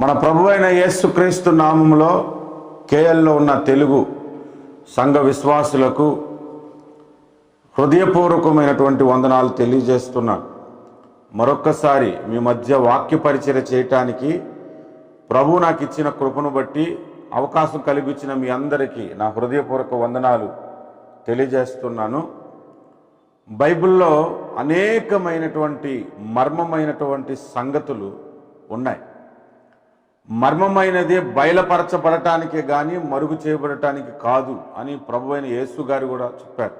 మన ప్రభువైన యేసుక్రీస్తు నామములో కేఎల్లో ఉన్న తెలుగు సంఘ విశ్వాసులకు హృదయపూర్వకమైనటువంటి వందనాలు తెలియజేస్తున్నాను. మరొక్కసారి మీ మధ్య వాక్య పరిచర్య చేయటానికి ప్రభు నాకు ఇచ్చిన కృపను బట్టి అవకాశం కలిగించిన మీ అందరికీ నా హృదయపూర్వక వందనాలు తెలియజేస్తున్నాను. బైబిల్లో అనేకమైనటువంటి మర్మమైనటువంటి సంగతులు ఉన్నాయి. మర్మమైనది బయలుపరచబడటానికే కానీ మరుగు చేయబడటానికి కాదు అని ప్రభువైన యేసు గారు కూడా చెప్పారు.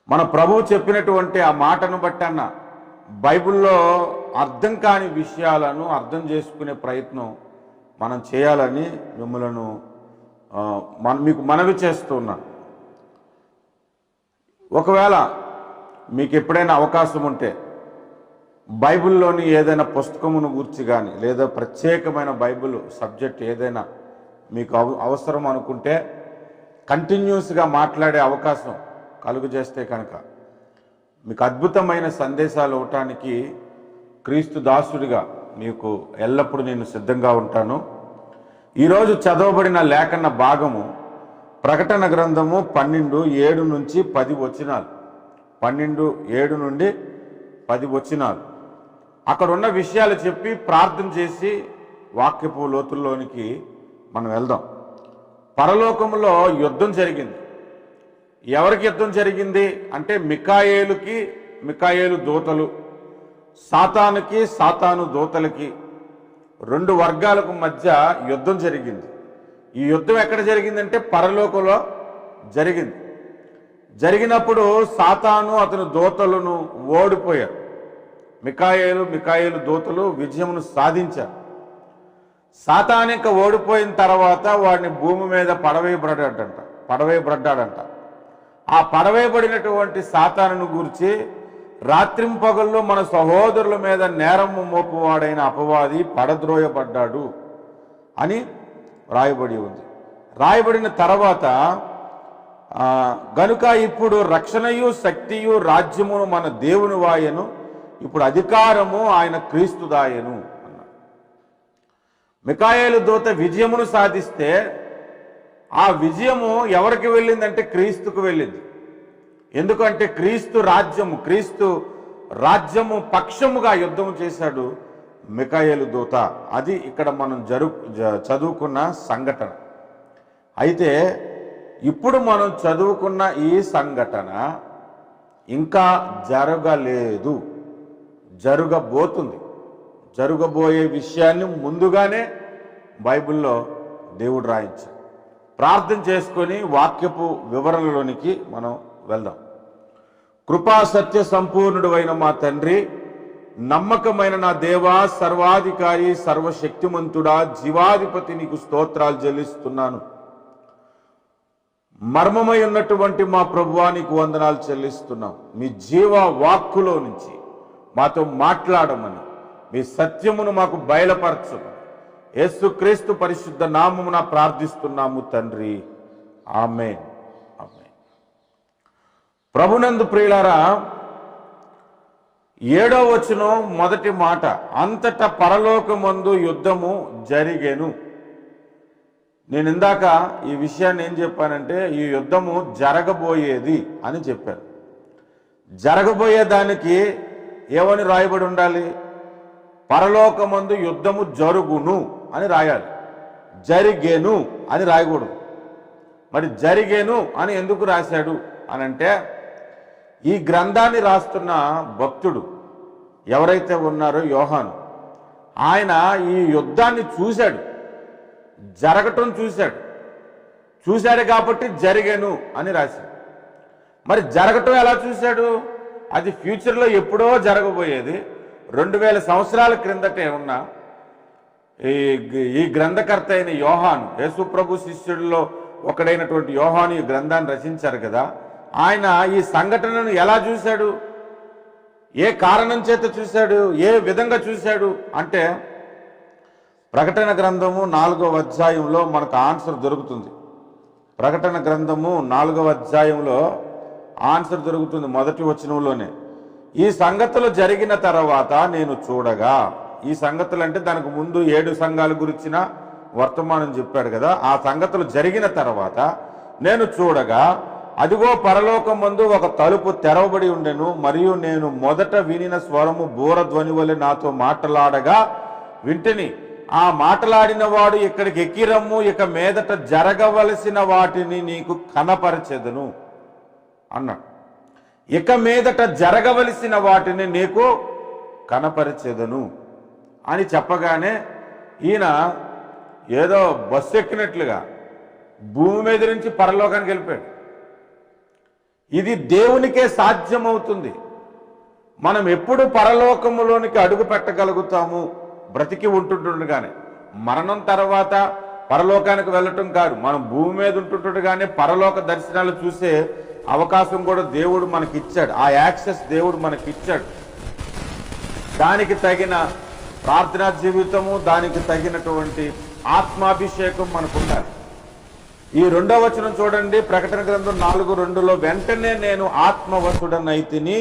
మన ప్రభువు చెప్పినటువంటి ఆ మాటను బట్టన్న బైబిల్లో అర్థం కాని విషయాలను అర్థం చేసుకునే ప్రయత్నం మనం చేయాలని మిమ్మలను మీకు మనవి చేస్తున్నాను. ఒకవేళ మీకు ఎప్పుడైనా అవకాశం ఉంటే బైబిల్లోని ఏదైనా పుస్తకమును గురించి కానీ లేదా ప్రత్యేకమైన బైబిల్ సబ్జెక్ట్ ఏదైనా మీకు అవసరం అనుకుంటే కంటిన్యూస్గా మాట్లాడే అవకాశం కలుగజేస్తే కనుక మీకు అద్భుతమైన సందేశాలు ఇవ్వటానికి క్రీస్తు దాసుడిగా మీకు ఎల్లప్పుడూ నేను సిద్ధంగా ఉంటాను. ఈరోజు చదవబడిన లేఖన భాగము ప్రకటన గ్రంథము 12:7 నుంచి 10 వచనాలు. 12:7 నుండి 10 వచనాలు. అక్కడ ఉన్న విషయాలు చెప్పి ప్రార్థన చేసి వాక్యపు లోతుల్లోనికి మనం వెళ్దాం. పరలోకంలో యుద్ధం జరిగింది. ఎవరికి యుద్ధం జరిగింది అంటే మికాయేలు దూతలు, సాతానుకి సాతాను దూతలకి, రెండు వర్గాలకు మధ్య యుద్ధం జరిగింది. ఈ యుద్ధం ఎక్కడ జరిగిందంటే పరలోకంలో జరిగింది. జరిగినప్పుడు సాతాను అతని దూతలను ఓడిపోయారు. మికాయేలు దూతలు విజయమును సాధించారు. సాతానిక ఓడిపోయిన తర్వాత వాడిని భూమి మీద పడవేయబడ్డాడంట. ఆ పడవేయబడినటువంటి సాతానును గురించి రాత్రింపగల్లో మన సహోదరుల మీద నేరము మోపువాడైన అపవాది పడద్రోయబడ్డాడు అని రాయబడి ఉంది. రాయబడిన తర్వాత గనుక ఇప్పుడు రక్షణయు శక్తియు రాజ్యమును మన దేవుని వాయను, ఇప్పుడు అధికారము ఆయన క్రీస్తుదాయను అన్నాడు. మికాయేలు దూత విజయమును సాధిస్తే ఆ విజయము ఎవరికి వెళ్ళిందంటే క్రీస్తుకు వెళ్ళింది. ఎందుకంటే క్రీస్తు రాజ్యము పక్షముగా యుద్ధము చేశాడు మికాయేలు దూత. అది ఇక్కడ మనం చదువుకున్న సంఘటన. అయితే ఇప్పుడు మనం చదువుకున్న ఈ సంఘటన ఇంకా జరగలేదు, జరగబోతుంది. జరగబోయే విషయాన్ని ముందుగానే బైబిల్లో దేవుడు రాయించాడు. ప్రార్థన చేసుకొని వాక్యపు వివరణలోనికి మనం వెళ్దాం. కృపా సత్య సంపూర్ణుడు అయిన మా తండ్రి, నమ్మకమైన నా దేవా, సర్వాధికారి సర్వశక్తిమంతుడా, జీవాధిపతి, నీకు స్తోత్రాలు చెల్లిస్తున్నాను. మర్మమై ఉన్నటువంటి మా ప్రభువా, నీకు వందనాలు చెల్లిస్తున్నాం. మీ జీవ వాక్కులో నుంచి మాతో మాట్లాడమని, మీ సత్యమును మాకు బయలుపరచమని యేసుక్రీస్తు పరిశుద్ధ నామమున ప్రార్థిస్తున్నాము తండ్రి, ఆమేన్. ఆమేన్. ప్రభునందు ప్రియులారా, 7వ వచనం మొదటి మాట, అంతటా పరలోకమందు యుద్ధము జరిగెను. నేను ఇందాక ఈ విషయాన్ని ఏం చెప్పానంటే ఈ యుద్ధము జరగబోయేది అని చెప్పాను. జరగబోయేదానికి ఏమని రాయబడి ఉండాలి? పరలోకమందు యుద్ధము జరుగును అని రాయాలి. జరిగేను అని రాయకూడదు. మరి జరిగేను అని ఎందుకు రాశాడు అనంటే ఈ గ్రంథాన్ని రాస్తున్న భక్తుడు ఎవరైతే ఉన్నారో యోహాను, ఆయన ఈ యుద్ధాన్ని చూశాడు, జరగటం చూశాడు కాబట్టి జరిగేను అని రాశాడు. మరి జరగటం ఎలా చూశాడు? అది ఫ్యూచర్లో ఎప్పుడో జరగబోయేది. 2000 సంవత్సరాల క్రిందటే ఉన్న ఈ గ్రంథకర్త అయిన యోహాను, యేసుప్రభు శిష్యుడిలో ఒకడైనటువంటి యోహాను ఈ గ్రంథాన్ని రచించారు కదా. ఆయన ఈ సంఘటనను ఎలా చూశాడు? ఏ కారణం చేత చూశాడు? ఏ విధంగా చూశాడు అంటే ప్రకటన గ్రంథము 4వ అధ్యాయంలో మనకు ఆన్సర్ దొరుకుతుంది. ప్రకటన గ్రంథము 4వ అధ్యాయంలో ఆన్సర్ దొరుకుతుంది మొదటి వచనంలోనే. ఈ సంగతులు జరిగిన తర్వాత నేను చూడగా ఈ సంగతులు అంటే దానికి ముందు 7 సంఘాల గురించిన వర్తమానం చెప్పాడు కదా. ఆ సంగతులు జరిగిన తర్వాత నేను చూడగా అదిగో పరలోకమందు ఒక తలుపు తెరవబడి ఉండెను, మరియు నేను మొదట వినిన స్వరము బూరధ్వని వలె నాతో మాట్లాడగా వింటిని. ఆ మాట్లాడిన వాడు, ఇక్కడికి ఎక్కిరమ్ము, ఇక మీదట జరగవలసిన వాటిని నీకు కనపరచెదను అన్నాడు. ఇక మీదట జరగవలసిన వాటిని నీకు కనపరచెదను అని చెప్పగానే ఈయన ఏదో బస్సు ఎక్కినట్లుగా భూమి మీద నుంచి పరలోకానికి వెళ్ళిపోయాడు. ఇది దేవునికే సాధ్యమవుతుంది. మనం ఎప్పుడు పరలోకములోనికి అడుగు పెట్టగలుగుతాము? బ్రతికి ఉంటుండగానే. మరణం తర్వాత పరలోకానికి వెళ్ళటం కాదు, మనం భూమి మీద ఉంటుండగానే పరలోక దర్శనాలు చూసే అవకాశం కూడా దేవుడు మనకిచ్చాడు. ఆ యాక్సెస్ దేవుడు మనకిచ్చాడు. దానికి తగిన ప్రార్థనా జీవితము, దానికి తగినటువంటి ఆత్మాభిషేకం మనకు ఉండాలి. ఈ 2వ వచనం చూడండి, ప్రకటన గ్రంథం 4:2లో వెంటనే నేను ఆత్మవశుడనైతిని,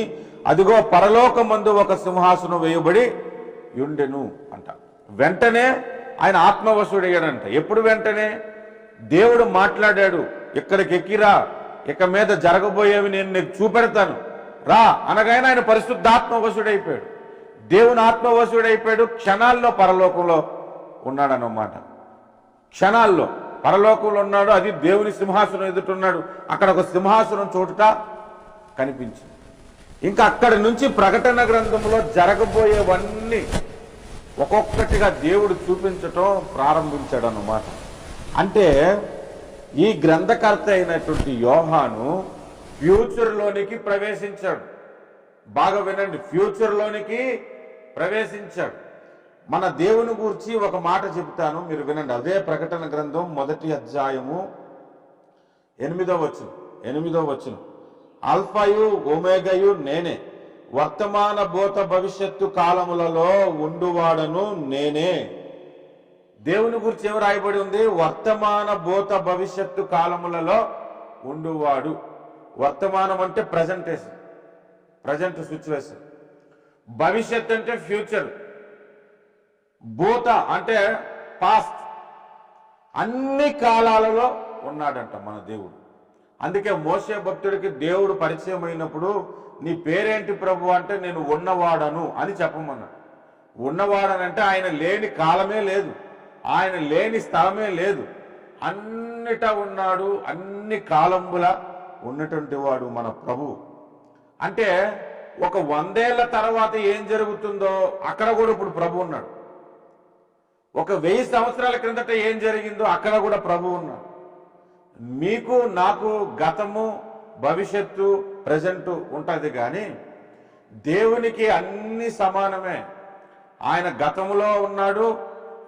అదిగో పరలోకమందు ఒక సింహాసనం వేయబడి ఉండెను అంట. వెంటనే ఆయన ఆత్మవశుడయ్యాడంట. ఎప్పుడు వెంటనే? దేవుడు మాట్లాడాడు, ఇక్కడికి ఎక్కిరా, ఇక మీద జరగబోయేవి నేను నీకు చూపెడతాను రా అనగానే ఆయన పరిశుద్ధాత్మవశుడైపోయాడు. దేవుని ఆత్మవశుడైపోయాడు. క్షణాల్లో పరలోకంలో ఉన్నాడన్నమాట. క్షణాల్లో పరలోకంలో ఉన్నాడు. అది దేవుని సింహాసనం ఎదుటున్నాడు. అక్కడ ఒక సింహాసనం చోటుట కనిపించింది. ఇంకా అక్కడి నుంచి ప్రకటన గ్రంథంలో జరగబోయేవన్నీ ఒక్కొక్కటిగా దేవుడు చూపించటం ప్రారంభించాడు అన్నమాట. అంటే ఈ గ్రంథకర్త అయినటువంటి యోహాను ఫ్యూచర్లోనికి ప్రవేశించాడు. బాగా వినండి, ఫ్యూచర్లోనికి ప్రవేశించాడు. మన దేవుని గురించి ఒక మాట చెబుతాను, మీరు వినండి. అదే ప్రకటన గ్రంథం 1వ అధ్యాయము 8వ వచనం. ఆల్ఫాయు ఒమేగయు నేనే, వర్తమాన భూత భవిష్యత్తు కాలములలో ఉండువాడను నేనే. దేవుని గురించి ఏమి రాయబడి ఉంది? వర్తమాన భూత భవిష్యత్తు కాలములలో ఉండువాడు. వర్తమానం అంటే ప్రజెంట్ సిచ్యువేషన్. భవిష్యత్ అంటే ఫ్యూచర్. భూత అంటే పాస్ట్. అన్ని కాలాలలో ఉన్నాడంట మన దేవుడు. అందుకే మోషే భక్తుడికి దేవుడు పరిచయం అయినప్పుడు నీ పేరేంటి ప్రభు అంటే నేను ఉన్నవాడను అని చెప్పమన్నాడు. ఉన్నవాడనంటే ఆయన లేని కాలమే లేదు, ఆయన లేని స్థలమే లేదు, అన్నిటా ఉన్నాడు, అన్ని కాలంబుల ఉన్నటువంటి వాడు మన ప్రభు. అంటే ఒక 100 ఏళ్ల తర్వాత ఏం జరుగుతుందో అక్కడ కూడా ఇప్పుడు ప్రభు ఉన్నాడు. ఒక 1000 సంవత్సరాల క్రిందట ఏం జరిగిందో అక్కడ కూడా ప్రభు ఉన్నాడు. మీకు నాకు గతము భవిష్యత్తు ప్రజెంట్ ఉంటుంది, కానీ దేవునికి అన్ని సమానమే. ఆయన గతంలో ఉన్నాడు,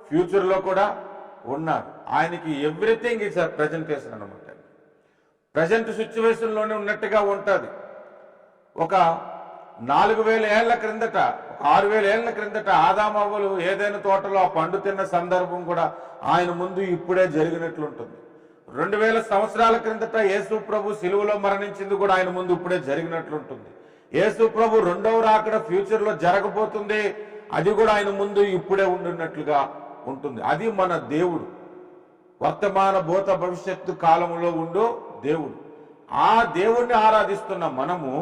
ఫ్యూచర్లో కూడా ఉన్నాడు. ఆయనకి ఎవ్రీథింగ్ ఇస్ అ ప్రజెంటేషన్ అన్నమాట. ప్రజెంట్ సిచ్యువేషన్లోనే ఉన్నట్టుగా ఉంటుంది. ఒక 4000 ఏళ్ల క్రిందట, 6000 ఏళ్ల క్రిందట ఆదామవ్వలు ఏదైనా తోటలో ఆ పండు తిన్న సందర్భం కూడా ఆయన ముందు ఇప్పుడే జరిగినట్లుంటుంది. 2000 సంవత్సరాల క్రిందట యేసు ప్రభు సిలువలో మరణించింది కూడా ఆయన ముందు ఇప్పుడే జరిగినట్లుంటుంది. యేసు ప్రభు 2వ రాకడ ఫ్యూచర్లో జరగబోతుంది, అది కూడా ఆయన ముందు ఇప్పుడే ఉండున్నట్లుగా ఉంటుంది. అది మన దేవుడు, వర్తమాన భూత భవిష్యత్తు కాలంలో ఉండు దేవుడు. ఆ దేవుణ్ణి ఆరాధిస్తున్న మనము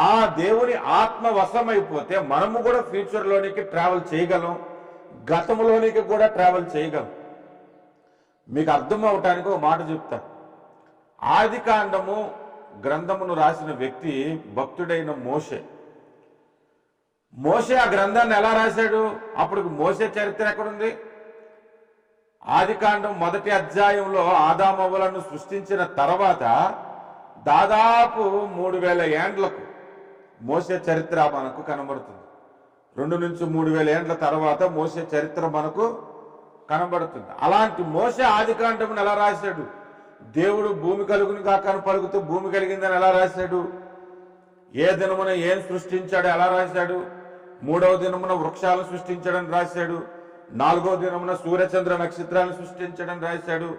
ఆ దేవుని ఆత్మ వశమైపోతే మనము కూడా ఫ్యూచర్లోనికి ట్రావెల్ చేయగలం, గతంలోనికి కూడా ట్రావెల్ చేయగలం. మీకు అర్థం అవటానికి ఒక మాట చెప్తాను. ఆదికాండము గ్రంథమును రాసిన వ్యక్తి భక్తుడైన మోషే. ఆ గ్రంథాన్ని ఎలా రాశాడు? అప్పుడు మోషే చరిత్ర ఎక్కడుంది? ఆదికాండం 1వ అధ్యాయంలో ఆదామవ్వలను సృష్టించిన తర్వాత దాదాపు 3000 ఏండ్లకు మోషే చరిత్ర మనకు కనబడుతుంది. 2 నుంచి 3000 ఏండ్ల తర్వాత మోషే చరిత్ర మనకు కనబడుతుంది. అలాంటి మోషే ఆదికాండమును ఎలా రాశాడు? దేవుడు భూమి కలుగును కాక అని పలుకుతూ భూమి కలిగిందని ఎలా రాశాడు? ఏ దినమున ఏం సృష్టించాడు ఎలా రాశాడు? 3వ దినమున వృక్షాలను సృష్టించడం రాశాడు. 4వ దినమున సూర్యచంద్ర నక్షత్రాలను సృష్టించడం రాశాడు.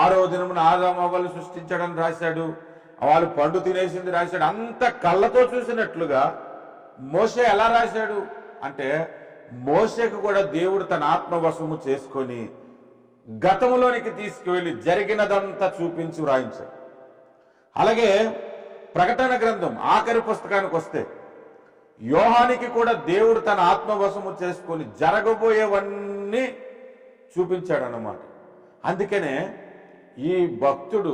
6వ దినమున ఆదామవ్వలు సృష్టించడం రాశాడు. వాళ్ళు పండు తినేసింది రాశాడు. అంత కళ్ళతో చూసినట్లుగా మోషే ఎలా రాశాడు అంటే మోషేకు కూడా దేవుడు తన ఆత్మవశము చేసుకొని గతంలోనికి తీసుకువెళ్ళి జరిగినదంతా చూపించి వ్రాయించాడు. అలాగే ప్రకటన గ్రంథం ఆఖరి పుస్తకానికి వస్తే యోహానికి కూడా దేవుడు తన ఆత్మవశము చేసుకొని జరగబోయేవన్నీ చూపించాడు అన్నమాట. అందుకనే ఈ భక్తుడు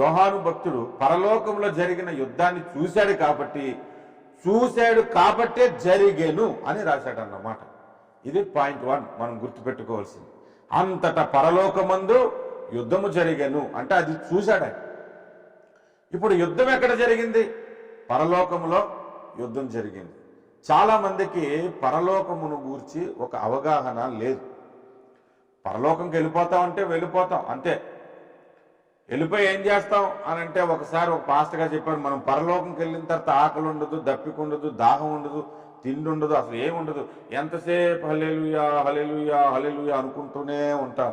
యోహాను భక్తుడు పరలోకంలో జరిగిన యుద్ధాన్ని చూశాడు కాబట్టే జరిగేను అని రాశాడు అన్నమాట. ఇది పాయింట్ 1 మనం గుర్తుపెట్టుకోవాల్సింది. అంతటా పరలోకమందు యుద్ధము జరిగేను అంటే అది చూశాడు ఆయన. ఇప్పుడు యుద్ధం ఎక్కడ జరిగింది? పరలోకములో యుద్ధం జరిగింది. చాలా మందికి పరలోకమును గూర్చి ఒక అవగాహన లేదు. పరలోకంకి వెళ్ళిపోతామంటే వెళ్ళిపోతాం అంతే. వెళ్ళిపోయి ఏం చేస్తాం అని అంటే, ఒకసారి ఒక పాస్టర్గా చెప్పారు, మనం పరలోకంకి వెళ్ళిన తర్వాత ఆకలి ఉండదు, దప్పిక ఉండదు, దాహం ఉండదు, తిండి ఉండదు, అసలు ఏముండదు. ఎంతసేపు హల్లెలూయా హల్లెలూయా హల్లెలూయా అనుకుంటూనే ఉంటాం.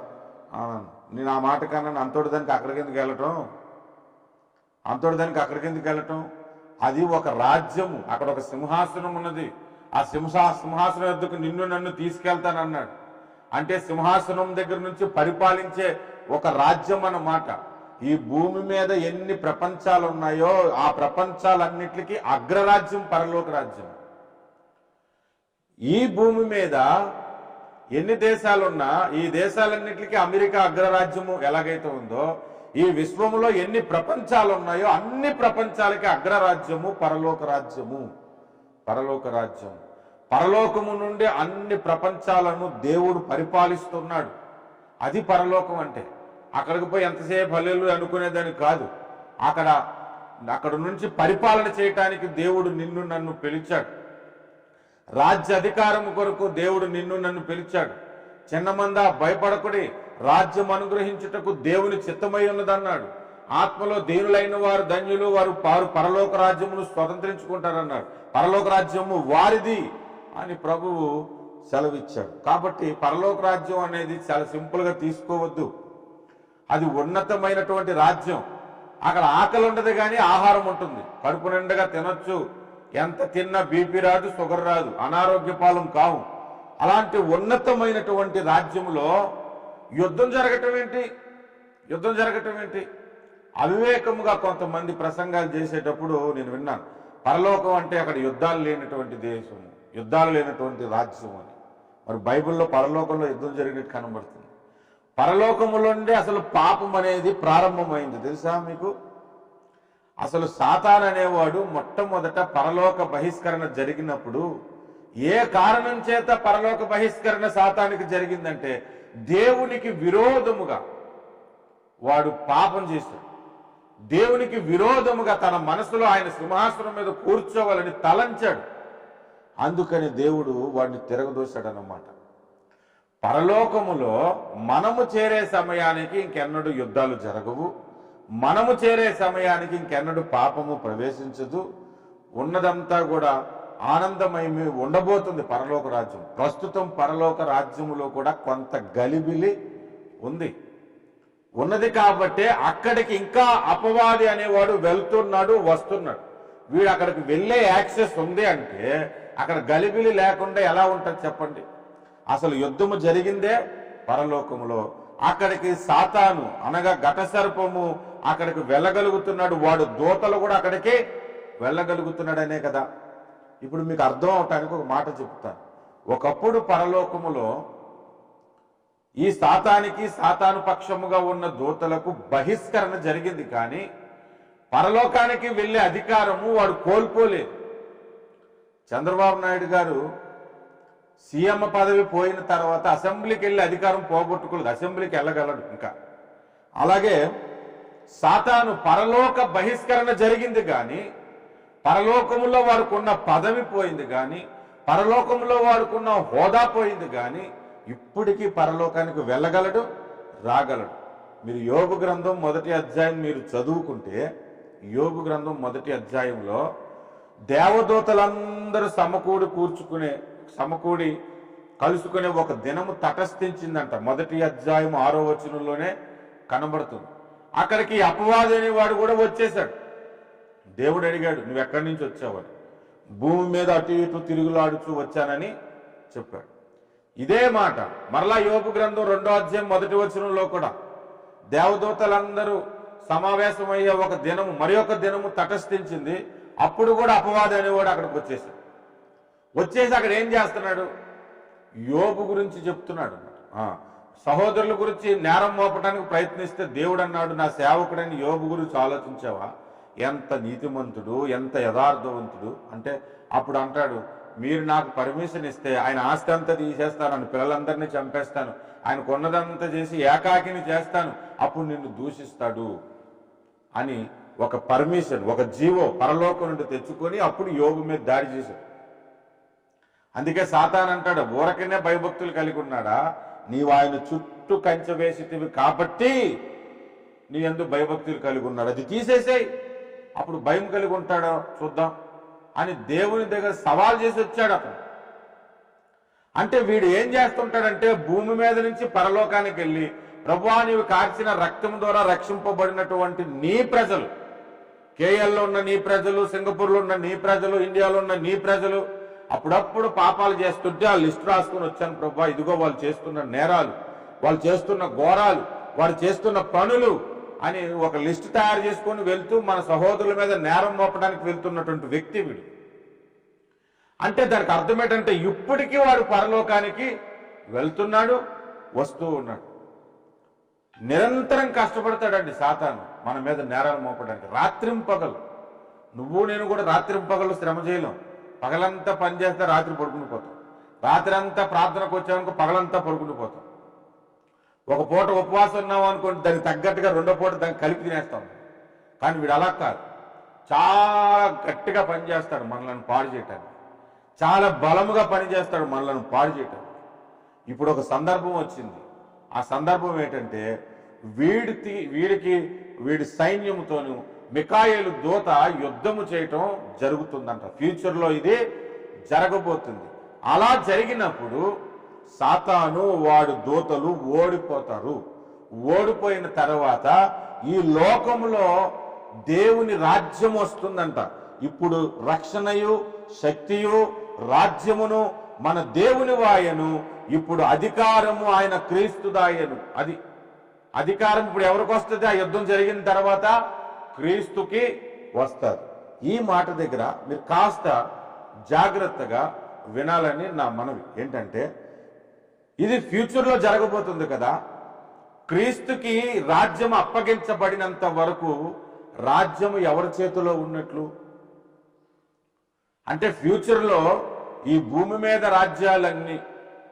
నేను ఆ మాట కన్నా అంతోడిదానికి అక్కడికి ఎందుకు వెళ్ళటం? అది ఒక రాజ్యము, అక్కడ ఒక సింహాసనం ఉన్నది. ఆ సింహాసనం ఎద్దుకు నిన్ను నన్ను తీసుకెళ్తానన్నాడు. అంటే సింహాసనం దగ్గర నుంచి పరిపాలించే ఒక రాజ్యం అన్నమాట. ఈ భూమి మీద ఎన్ని ప్రపంచాలు ఉన్నాయో ఆ ప్రపంచాలన్నిటికీ అగ్రరాజ్యం పరలోక రాజ్యం. ఈ భూమి మీద ఎన్ని దేశాలున్నా ఈ దేశాలన్నిటికీ అమెరికా అగ్రరాజ్యము ఎలాగైతే ఉందో, ఈ విశ్వములో ఎన్ని ప్రపంచాలు ఉన్నాయో అన్ని ప్రపంచాలకి అగ్రరాజ్యము పరలోక రాజ్యం. పరలోకము నుండి అన్ని ప్రపంచాలను దేవుడు పరిపాలిస్తున్నాడు. అది పరలోకం అంటే. అక్కడికి పోయి ఎంతసేపు హల్లెలూయా అనుకునేదానికి కాదు. అక్కడ నుంచి పరిపాలన చేయటానికి దేవుడు నిన్ను నన్ను పిలిచాడు. రాజ్య అధికారం కొరకు దేవుడు నిన్ను నన్ను పిలిచాడు. చిన్నమంద భయపడకుడి, రాజ్యం అనుగ్రహించుటకు దేవుని చిత్తమై ఉన్నదన్నాడు. ఆత్మలో దీనులైన వారు ధన్యులు, వారు పరలోక రాజ్యమును స్వతంత్రించుకుంటారన్నాడు. పరలోక రాజ్యము వారిది అని ప్రభువు సెలవిచ్చాడు. కాబట్టి పరలోక రాజ్యం అనేది చాలా సింపుల్గా తీసుకోవద్దు. అది ఉన్నతమైనటువంటి రాజ్యం. అక్కడ ఆకలి ఉండదు కానీ ఆహారం ఉంటుంది. కడుపు నిండుగా తినొచ్చు. ఎంత తిన్నా బీపీ రాదు, షుగర్ రాదు, అనారోగ్య పాలం కావు. అలాంటి ఉన్నతమైనటువంటి రాజ్యంలో యుద్ధం జరగటం ఏంటి? అవివేకముగా కొంతమంది ప్రసంగాలు చేసేటప్పుడు నేను విన్నాను, పరలోకం అంటే అక్కడ యుద్ధాలు లేనటువంటి దేశము, యుద్ధాలు లేనటువంటి రాజ్యం అని. మరి బైబిల్లో పరలోకంలో యుద్ధం జరిగినట్టు కనబడుతుంది. పరలోకములోండే అసలు పాపం అనేది ప్రారంభమైంది తెలుసా మీకు? అసలు సాతాన్ అనేవాడు మొట్టమొదట పరలోక బహిష్కరణ జరిగినప్పుడు ఏ కారణం చేత పరలోక బహిష్కరణ సాతానికి జరిగిందంటే, దేవునికి విరోధముగా వాడు పాపం చేశాడు. దేవునికి విరోధముగా తన మనసులో ఆయన సింహాసనం మీద కూర్చోవాలని తలంచాడు. అందుకని దేవుడు వాడిని తిరగదోశాడన్నమాట. పరలోకములో మనము చేరే సమయానికి ఇంకెన్నడూ యుద్ధాలు జరగవు. మనము చేరే సమయానికి ఇంకెన్నడూ పాపము ప్రవేశించదు. ఉన్నదంతా కూడా ఆనందమయమే ఉండబోతుంది పరలోక రాజ్యం. ప్రస్తుతం పరలోక రాజ్యములో కూడా కొంత గలిబిలి ఉన్నది కాబట్టే అక్కడికి ఇంకా అపవాది అనేవాడు వెళ్తున్నాడు, వస్తున్నాడు. వీడు అక్కడికి వెళ్ళే యాక్సెస్ ఉంది అంటే అక్కడ గలిబిలి లేకుండా ఎలా ఉంటుంది చెప్పండి? అసలు యుద్ధము జరిగిందే పరలోకములో. అక్కడికి సాతాను అనగా ఘట సర్పము అక్కడికి వెళ్ళగలుగుతున్నాడు. వాడు దూతలు కూడా అక్కడికి వెళ్ళగలుగుతున్నాడనే కదా. ఇప్పుడు మీకు అర్థం అవటానికి ఒక మాట చెప్తాను. ఒకప్పుడు పరలోకములో ఈ సాతాను పక్షముగా ఉన్న దూతలకు బహిష్కరణ జరిగింది, కానీ పరలోకానికి వెళ్ళే అధికారము వాడు కోల్పోలేదు. చంద్రబాబు నాయుడు గారు సీఎం పదవి పోయిన తర్వాత అసెంబ్లీకి వెళ్ళే అధికారం పోగొట్టుకోలేదు, అసెంబ్లీకి వెళ్ళగలడు ఇంకా. అలాగే సాతాను పరలోక బహిష్కరణ జరిగింది కానీ పరలోకములో వాడుకున్న పదవి పోయింది, కానీ పరలోకములో వాడుకున్న హోదా పోయింది, కానీ ఇప్పటికీ పరలోకానికి వెళ్ళగలడు, రాగలడు. మీరు యోబు గ్రంథం 1వ అధ్యాయం మీరు చదువుకుంటే, యోబు గ్రంథం 1వ అధ్యాయంలో దేవదూతలందరూ సమకూడి కలుసుకునే ఒక దినము తటస్థించిందంట. 1వ అధ్యాయం 6వ వచనంలోనే కనబడుతుంది. అక్కడికి అపవాది అనేవాడు కూడా వచ్చేశాడు. దేవుడు అడిగాడు, నువ్వు ఎక్కడి నుంచి వచ్చావని. భూమి మీద అటు ఇటు తిరుగులాడుచూ వచ్చానని చెప్పాడు. ఇదే మాట మరలా యోబు గ్రంథం 2వ అధ్యాయం 1వ వచనంలో కూడా దేవదూతలందరూ సమావేశమయ్యే ఒక దినము మరి ఒక దినము తటస్థించింది. అప్పుడు కూడా అపవాది అనేవాడు అక్కడికి వచ్చేసి అక్కడ ఏం చేస్తున్నాడు? యోబు గురించి చెప్తున్నాడు. సహోదరుల గురించి నేరం మోపడానికి ప్రయత్నిస్తే దేవుడు అన్నాడు, నా సేవకుడని యోబు గురించి ఆలోచించావా? ఎంత నీతిమంతుడు, ఎంత యథార్థవంతుడు అంటే అప్పుడు అంటాడు, మీరు నాకు పర్మిషన్ ఇస్తే ఆయన ఆస్తి అంతా తీసేస్తాను, ఆయన పిల్లలందరినీ చంపేస్తాను, ఆయన కొన్నదంతా చేసి ఏకాకిని చేస్తాను, అప్పుడు నిన్ను దూషిస్తాడు అని ఒక పర్మిషన్, ఒక జీవో పరలోకం నుండి తెచ్చుకొని అప్పుడు యోబు మీద దాడి చేశాడు. అందుకే సాతాన్ అంటాడు, ఊరకనే భయభక్తులు కలిగి ఉన్నాడా? నీవు ఆయన చుట్టూ కంచె వేసిటివి కాబట్టి నీ ఎందుకు భయభక్తులు కలిగి ఉన్నాడు, అది తీసేసాయి, అప్పుడు భయం కలిగి ఉంటాడో చూద్దాం అని దేవుని దగ్గర సవాల్ చేసి వచ్చాడు అతను. అంటే వీడు ఏం చేస్తుంటాడంటే భూమి మీద నుంచి పరలోకానికి వెళ్ళి, ప్రభువా నీవు కార్చిన రక్తం ద్వారా రక్షింపబడినటువంటి నీ ప్రజలు, కేఎల్లో ఉన్న నీ ప్రజలు, సింగపూర్లో ఉన్న నీ ప్రజలు, ఇండియాలో ఉన్న నీ ప్రజలు అప్పుడప్పుడు పాపాలు చేస్తుంటే ఆ లిస్ట్ రాసుకొని వచ్చాను ప్రభువా, ఇదిగో వాళ్ళు చేస్తున్న నేరాలు, వాళ్ళు చేస్తున్న ఘోరాలు, వారు చేస్తున్న పనులు అని ఒక లిస్ట్ తయారు చేసుకొని వెళ్తూ మన సహోదరుల మీద నేరం మోపడానికి వెళ్తున్నటువంటి వ్యక్తి వీడు. అంటే దానికి అర్థం ఏంటంటే ఇప్పటికీ వాడు పరలోకానికి వెళ్తున్నాడు, వస్తూ ఉన్నాడు. నిరంతరం కష్టపడతాడండి సాతాను మన మీద నేరాలు మోపడానికి. రాత్రింపగలు, నువ్వు నేను కూడా రాత్రింపగలు శ్రమ చేయలేం. పగలంతా పని చేస్తే రాత్రి పడుకుని పోతాం, రాత్రి అంతా ప్రార్థనకు వచ్చామనుకో పగలంతా పడుకుని పోతాం. ఒక పూట ఉపవాసం ఉన్నాం అనుకోండి, దానికి తగ్గట్టుగా రెండో పూట దాన్ని కలిపి తినేస్తాం. కానీ వీడు అలా కాదు, చాలా గట్టిగా పనిచేస్తాడు మనల్ని పాడు చేయటానికి, చాలా బలముగా పనిచేస్తాడు మనల్ని పాడు చేయటానికి. ఇప్పుడు ఒక సందర్భం వచ్చింది. ఆ సందర్భం ఏంటంటే వీడి సైన్యముతోను మికాయేలు దూత యుద్ధము చేయటం జరుగుతుందంట. ఫ్యూచర్లో ఇది జరగబోతుంది. అలా జరిగినప్పుడు సాతాను వాడు దూతలు ఓడిపోతారు. ఓడిపోయిన తర్వాత ఈ లోకములో దేవుని రాజ్యం వస్తుందంట. ఇప్పుడు రక్షణయు శక్తియు రాజ్యమును మన దేవుని వాయను, ఇప్పుడు అధికారము ఆయన క్రీస్తుదాయను. అది అధికారం ఇప్పుడు ఎవరికి వస్తుంది? ఆ యుద్ధం జరిగిన తర్వాత క్రీస్తుకి వస్తారు. ఈ మాట దగ్గర మీరు కాస్త జాగ్రత్తగా వినాలని నా మనవి. ఏంటంటే ఇది ఫ్యూచర్లో జరగబోతుంది కదా. క్రీస్తుకి రాజ్యం అప్పగించబడినంత వరకు రాజ్యం ఎవరి చేతిలో ఉన్నట్లు? అంటే ఫ్యూచర్లో ఈ భూమి మీద రాజ్యాలన్నీ,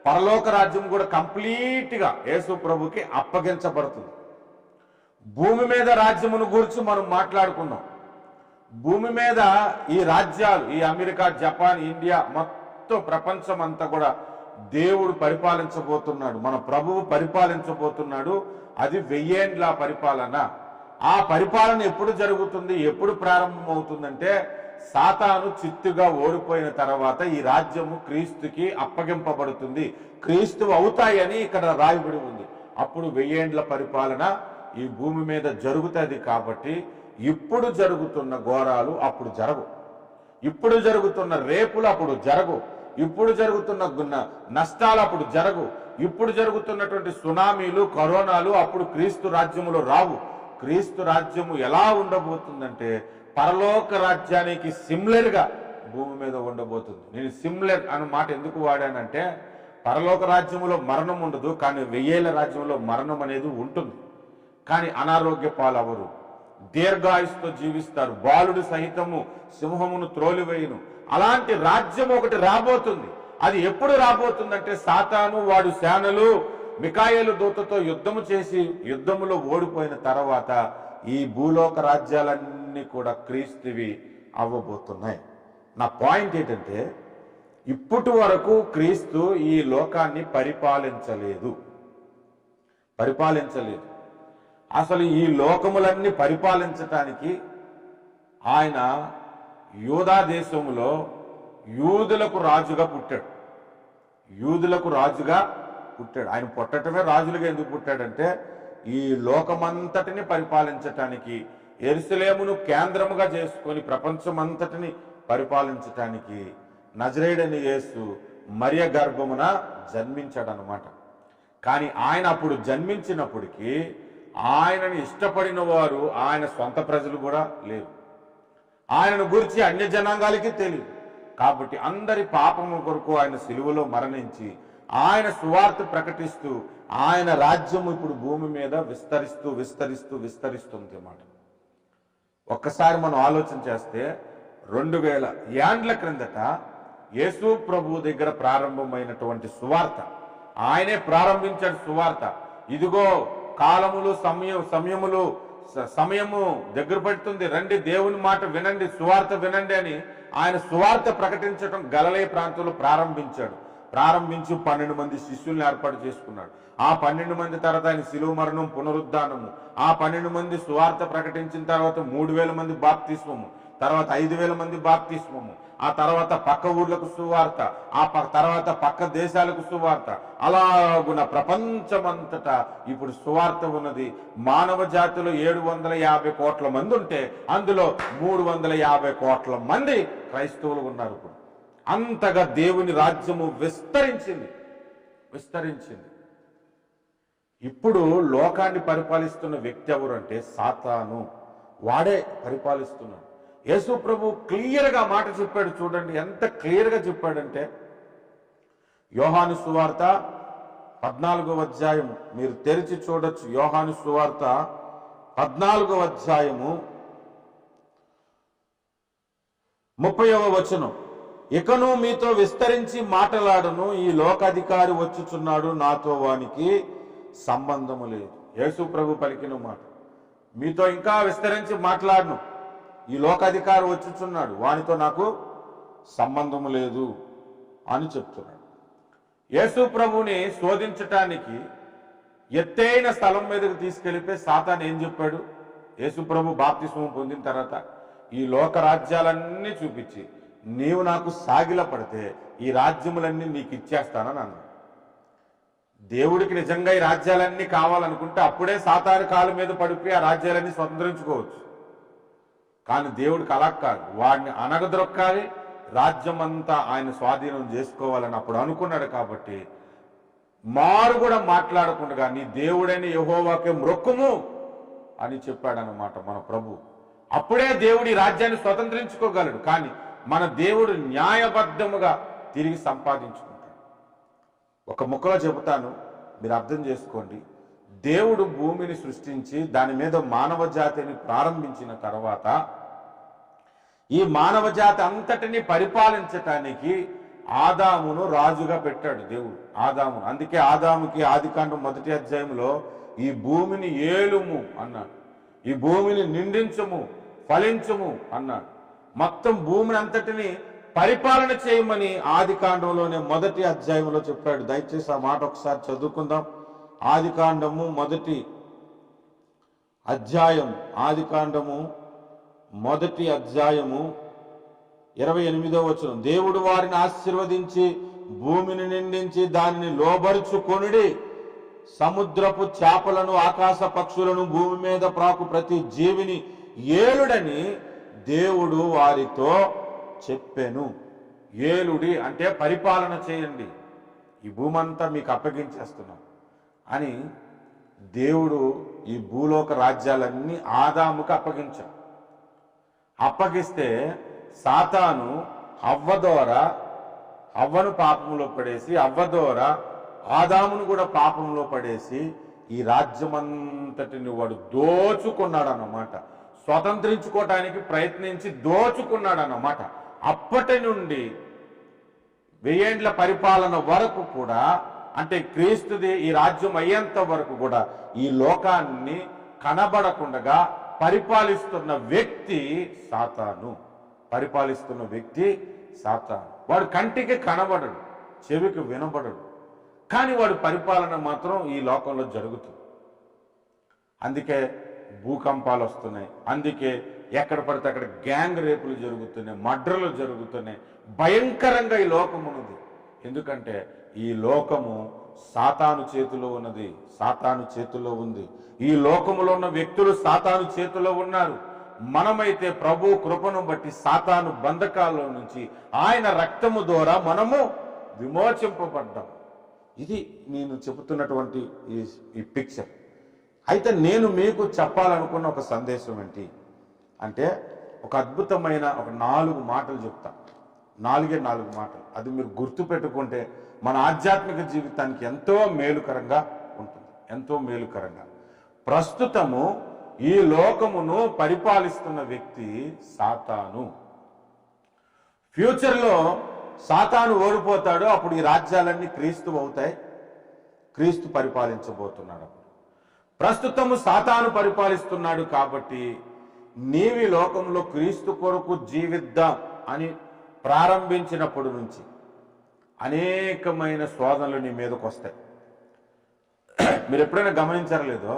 పరలోక రాజ్యం కూడా కంప్లీట్గా యేసు ప్రభుకి అప్పగించబడుతుంది. భూమి మీద రాజ్యమును గురించి మనం మాట్లాడుకున్నాం. భూమి మీద ఈ రాజ్యాలు, ఈ అమెరికా, జపాన్, ఇండియా, మొత్తం ప్రపంచం అంతా కూడా దేవుడు పరిపాలించబోతున్నాడు, మన ప్రభువు పరిపాలించబోతున్నాడు. అది 1000 ఏండ్ల పరిపాలన. ఆ పరిపాలన ఎప్పుడు జరుగుతుంది, ఎప్పుడు ప్రారంభమవుతుందంటే సాతాను చిత్తుగా ఓడిపోయిన తర్వాత ఈ రాజ్యము క్రీస్తుకి అప్పగింపబడుతుంది. క్రీస్తు అవుతాయని ఇక్కడ రాయబడి ఉంది. అప్పుడు 1000 ఏండ్ల పరిపాలన ఈ భూమి మీద జరుగుతుంది. కాబట్టి ఇప్పుడు జరుగుతున్న ఘోరాలు అప్పుడు జరగవు, ఇప్పుడు జరుగుతున్న రేపులు అప్పుడు జరగవు, ఇప్పుడు జరుగుతున్న నష్టాలు అప్పుడు జరగవు, ఇప్పుడు జరుగుతున్నటువంటి సునామీలు, కరోనాలు అప్పుడు క్రీస్తు రాజ్యములో రావు. క్రీస్తు రాజ్యము ఎలా ఉండబోతుందంటే పరలోక రాజ్యానికి సిమిలర్గా భూమి మీద ఉండబోతుంది. నేను సిమిలర్ అన్న మాట ఎందుకు వాడానంటే పరలోక రాజ్యములో మరణం ఉండదు, కానీ 1000 ఏళ్ల రాజ్యంలో మరణం అనేది ఉంటుంది. కానీ అనారోగ్య పాలవరు, దీర్ఘాయుస్తో జీవిస్తారు, బాలుడు సహితము సింహమును త్రోలివేయును. అలాంటి రాజ్యం ఒకటి రాబోతుంది. అది ఎప్పుడు రాబోతుందంటే సాతాను వాడు సేనలు మికాయేలు దూతతో యుద్ధము చేసి యుద్ధములో ఓడిపోయిన తర్వాత ఈ భూలోక రాజ్యాలన్నీ కూడా క్రీస్తువి అవ్వబోతున్నాయి. నా పాయింట్ ఏంటంటే ఇప్పటి వరకు క్రీస్తు ఈ లోకాన్ని పరిపాలించలేదు. అసలు ఈ లోకములన్నీ పరిపాలించటానికి ఆయన యూదా దేశంలో యూదులకు రాజుగా పుట్టాడు. ఆయన పుట్టటమే రాజులుగా ఎందుకు పుట్టాడంటే ఈ లోకమంతటిని పరిపాలించటానికి, యెరూషలేమును కేంద్రముగా చేసుకొని ప్రపంచమంతటిని పరిపాలించటానికి నజరేయుడైన యేసు మరియ గర్భమున జన్మించాడనమాట. కానీ ఆయన అప్పుడు జన్మించినప్పటికీ ఆయనను ఇష్టపడిన వారు ఆయన సొంత ప్రజలు కూడా లేరు. ఆయనను గురించి అన్య జనాంగాలకి తెలియదు. కాబట్టి అందరి పాపము కొరకు ఆయన సిలువలో మరణించి ఆయన సువార్త ప్రకటిస్తూ ఆయన రాజ్యము ఇప్పుడు భూమి మీద విస్తరిస్తూ విస్తరిస్తూ విస్తరిస్తుంది అన్నమాట. ఒక్కసారి మనం ఆలోచన చేస్తే 2000 ఏండ్ల క్రిందట యేసు ప్రభు దగ్గర ప్రారంభమైనటువంటి సువార్త, ఆయనే ప్రారంభించాడు సువార్త. ఇదిగో కాలములు సమయము దగ్గర పడుతుంది, రండి దేవుని మాట వినండి, సువార్త వినండి అని ఆయన సువార్త ప్రకటించడం గలిలయ ప్రాంతంలో ప్రారంభించి 12 మంది శిష్యుల్ని ఏర్పాటు చేసుకున్నాడు. ఆ 12 మంది తర్వాత ఆయన శిలువ మరణం, పునరుద్ధానము, ఆ 12 మంది సువార్త ప్రకటించిన తర్వాత 3000 మంది బాప్తిస్మము, తర్వాత 5000 మంది బాప్తిస్మము, ఆ తర్వాత పక్క ఊర్లకు సువార్త, తర్వాత పక్క దేశాలకు సువార్త, అలాగున ప్రపంచమంతటా ఇప్పుడు సువార్త ఉన్నది. మానవ జాతిలో 750 కోట్ల మంది ఉంటే అందులో 350 కోట్ల మంది క్రైస్తవులు ఉన్నారు. ఇప్పుడు అంతగా దేవుని రాజ్యము విస్తరించింది. ఇప్పుడు లోకాన్ని పరిపాలిస్తున్న వ్యక్తి ఎవరు అంటే సాతాను. వాడే పరిపాలిస్తున్నాడు. యేసు ప్రభు క్లియర్గా మాట చెప్పాడు. చూడండి ఎంత క్లియర్గా చెప్పాడంటే, యోహాను సువార్త 14వ అధ్యాయం మీరు తెరిచి చూడొచ్చు. యోహాను సువార్త 14వ అధ్యాయము 30వ వచనం, ఇకను మీతో విస్తరించి మాట్లాడను, ఈ లోకాధికారి వచ్చుచున్నాడు, నాతో వానికి సంబంధము లేదు. యేసు ప్రభు పలికిన మాట, మీతో ఇంకా విస్తరించి మాట్లాడను, ఈ లోకాధికారి వచ్చుచున్నాడు, వానితో నాకు సంబంధము లేదు అని చెప్తున్నాడు. యేసు ప్రభుని శోధించటానికి ఎత్తైన స్థలం మీదకి తీసుకెళ్ళిపోయి సాతాను ఏం చెప్పాడు? యేసు ప్రభు బాప్తిస్మం పొందిన తర్వాత ఈ లోక రాజ్యాలన్నీ చూపించి, నీవు నాకు సాగిల పడితే ఈ రాజ్యములన్నీ నీకు ఇచ్చేస్తానని అన్నాడు. దేవుడికి నిజంగా ఈ రాజ్యాలన్నీ కావాలనుకుంటే అప్పుడే సాతాను కాలు మీద పడిపోయి ఆ రాజ్యాలన్నీ స్వతంత్రించుకోవచ్చు. కానీ దేవుడికి అలా కాదు, వాడిని అనగదొక్కాలి, రాజ్యం అంతా ఆయన స్వాధీనం చేసుకోవాలని అప్పుడు అనుకున్నాడు. కాబట్టి మారు కూడా మాట్లాడకుండా నీ దేవుడైన యెహోవాకే మ్రొక్కుము అని చెప్పాడనమాట మన ప్రభు. అప్పుడే దేవుడి రాజ్యాన్ని స్వతంత్రించుకోగలడు. కానీ మన దేవుడు న్యాయబద్ధముగా తిరిగి సంపాదించుకుంటాడు. ఒక ముక్కలో చెబుతాను, మీరు అర్థం చేసుకోండి. దేవుడు భూమిని సృష్టించి దాని మీద మానవ జాతిని ప్రారంభించిన తర్వాత ఈ మానవ జాతి అంతటిని పరిపాలించటానికి ఆదామును రాజుగా పెట్టాడు దేవుడు. ఆదాము, అందుకే ఆదాముకి ఆదికాండం 1వ అధ్యాయంలో ఈ భూమిని ఏలుము అన్నాడు, ఈ భూమిని నిండించము, ఫలించము అన్నాడు. మొత్తం భూమిని అంతటిని పరిపాలన చేయమని ఆదికాండంలోనే 1వ అధ్యాయంలో చెప్పాడు. దయచేసి ఆ మాట ఒకసారి చదువుకుందాం. ఆదికాండము 1వ అధ్యాయం, ఆదికాండము 1వ అధ్యాయము 28వ వచనం, దేవుడు వారిని ఆశీర్వదించి భూమిని నిండించి దానిని లోబరుచుకొనుడి, సముద్రపు చేపలను ఆకాశ పక్షులను భూమి మీద ప్రాకు ప్రతి జీవిని ఏలుడని దేవుడు వారితో చెప్పెను. ఏలుడి అంటే పరిపాలన చేయండి, ఈ భూమి అంతా మీకు అప్పగించేస్తున్నాం అని దేవుడు ఈ భూలోక రాజ్యాలన్నీ ఆదాముకు అప్పగించాడు. అప్పగిస్తే సాతాను హవ్వను పాపంలో పడేసి, హవ్వ ద్వారా ఆదామును కూడా పాపంలో పడేసి ఈ రాజ్యమంతటిని వాడు దోచుకున్నాడు అన్నమాట. స్వతంత్రించుకోవటానికి ప్రయత్నించి దోచుకున్నాడు అన్నమాట. అప్పటి నుండి 1000 ఏండ్ల పరిపాలన వరకు కూడా, అంటే క్రీస్తుది ఈ రాజ్యం అయ్యేంత వరకు కూడా ఈ లోకాన్ని కనబడకుండా పరిపాలిస్తున్న వ్యక్తి సాతాను. వాడు కంటికి కనబడడు, చెవికి వినబడడు, కానీ వాడి పరిపాలన మాత్రం ఈ లోకంలో జరుగుతుంది. అందుకే భూకంపాలు వస్తున్నాయి, అందుకే ఎక్కడ పడితే అక్కడ గ్యాంగ్ రేపులు జరుగుతున్నాయి, మర్డర్లు జరుగుతున్నాయి. భయంకరంగా ఈ లోకం ఉన్నది. ఎందుకంటే ఈ లోకము సాతాను చేతిలో ఉన్నది, సాతాను చేతిలో ఉంది. ఈ లోకములో ఉన్న వ్యక్తులు సాతాను చేతిలో ఉన్నారు. మనమైతే ప్రభు కృపను బట్టి సాతాను బంధకాల్లో నుంచి ఆయన రక్తము ద్వారా మనము విమోచింపబడ్డాం. ఇది నేను చెబుతున్నటువంటి ఈ పిక్చర్. అయితే నేను మీకు చెప్పాలనుకున్న ఒక సందేశం ఏంటి అంటే, ఒక అద్భుతమైన ఒక 4 మాటలు చెప్తా. 4 మాటలు. అది మీరు గుర్తు పెట్టుకుంటే మన ఆధ్యాత్మిక జీవితానికి ఎంతో మేలుకరంగా ఉంటుంది, ఎంతో మేలుకరంగా. ప్రస్తుతము ఈ లోకమును పరిపాలిస్తున్న వ్యక్తి సాతాను. ఫ్యూచర్లో సాతాను ఓడిపోతాడు. అప్పుడు ఈ రాజ్యాలన్నీ క్రీస్తు అవుతాయి. క్రీస్తు పరిపాలించబోతున్నాడు. ప్రస్తుతము సాతాను పరిపాలిస్తున్నాడు కాబట్టి నీవి లోకంలో క్రీస్తు కొరకు జీవిద్దాం అని ప్రారంభించినప్పటి నుంచి అనేకమైన శోధనలు నీ మీదకు వస్తాయి. మీరు ఎప్పుడైనా గమనించారో లేదో,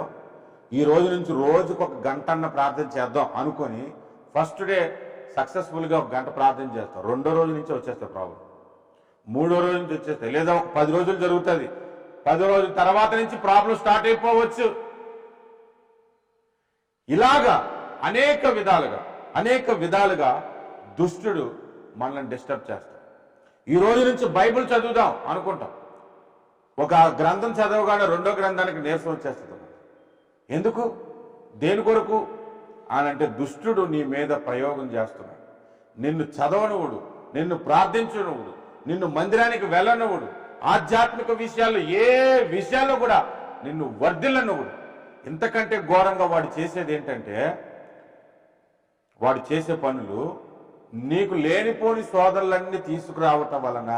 ఈ రోజు నుంచి రోజుకు 1 గంటన్న ప్రార్థన చేద్దాం అనుకొని ఫస్ట్ డే సక్సెస్ఫుల్గా 1 గంట ప్రార్థన చేస్తాం. 2వ రోజు నుంచి వచ్చేస్తాయి ప్రాబ్లం, 3వ రోజు నుంచి వచ్చేస్తాయి, లేదా 10 రోజులు జరుగుతుంది. 10 రోజుల తర్వాత నుంచి ప్రాబ్లం స్టార్ట్ అయిపోవచ్చు. ఇలాగా అనేక విధాలుగా దుష్టుడు మనల్ని డిస్టర్బ్ చేస్తాడు. ఈ రోజు నుంచి బైబిల్ చదువుదాం అనుకుంటాం. ఒక గ్రంథం చదవగానే 2వ గ్రంథానికి నీరసం వచ్చేస్తుంది. ఎందుకు? దేని కొరకు అనంటే దుష్టుడు నీ మీద ప్రయోగం చేస్తున్నాడు. నిన్ను చదవనవుడు, నిన్ను ప్రార్థించనవుడు, నిన్ను మందిరానికి వెళ్ళనవుడు, ఆధ్యాత్మిక విషయాలు ఏ విషయాల్లో కూడా నిన్ను వర్ధిల్లనవుడు. ఇంతకంటే ఘోరంగా వాడు చేసేది ఏంటంటే, వాడు చేసే పనులు నీకు లేనిపోని శోధనలన్నీ తీసుకురావటం వలన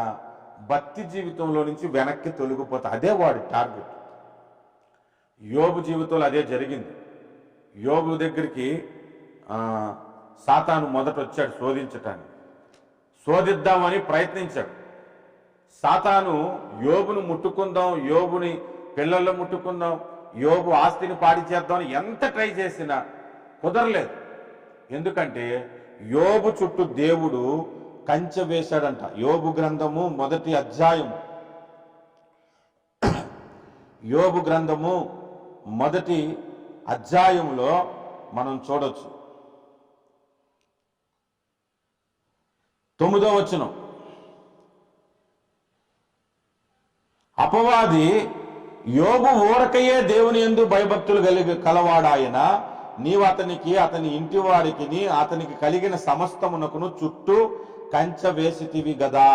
భక్తి జీవితంలో నుంచి వెనక్కి తొలగిపోతా. అదే వాడి టార్గెట్. యోబు జీవితంలో అదే జరిగింది. యోబు దగ్గరికి సాతాను మొదట వచ్చాడు శోధించటానికి. శోధిద్దామని ప్రయత్నించాడు. సాతాను యోబును ముట్టుకుందాం, యోబుని పిల్లల్లో ముట్టుకుందాం, యోబు ఆస్తిని పాడి చేద్దామని ఎంత ట్రై చేసినా కుదరలేదు. ఎందుకంటే యోబు చుట్టూ దేవుడు కంచె వేశాడంట. యోబు గ్రంథము 1వ అధ్యాయము, యోబు గ్రంథము 1వ అధ్యాయంలో మనం చూడొచ్చు. 9వ వచనం, అపవాది యోబు ఊరకయే దేవుని యందు భయభక్తులు కలవాడాయన, నీవు అతనికి, అతని ఇంటి వారికి, అతనికి కలిగిన సమస్తమునకును చుట్టూ కంచె వేసితివి గదా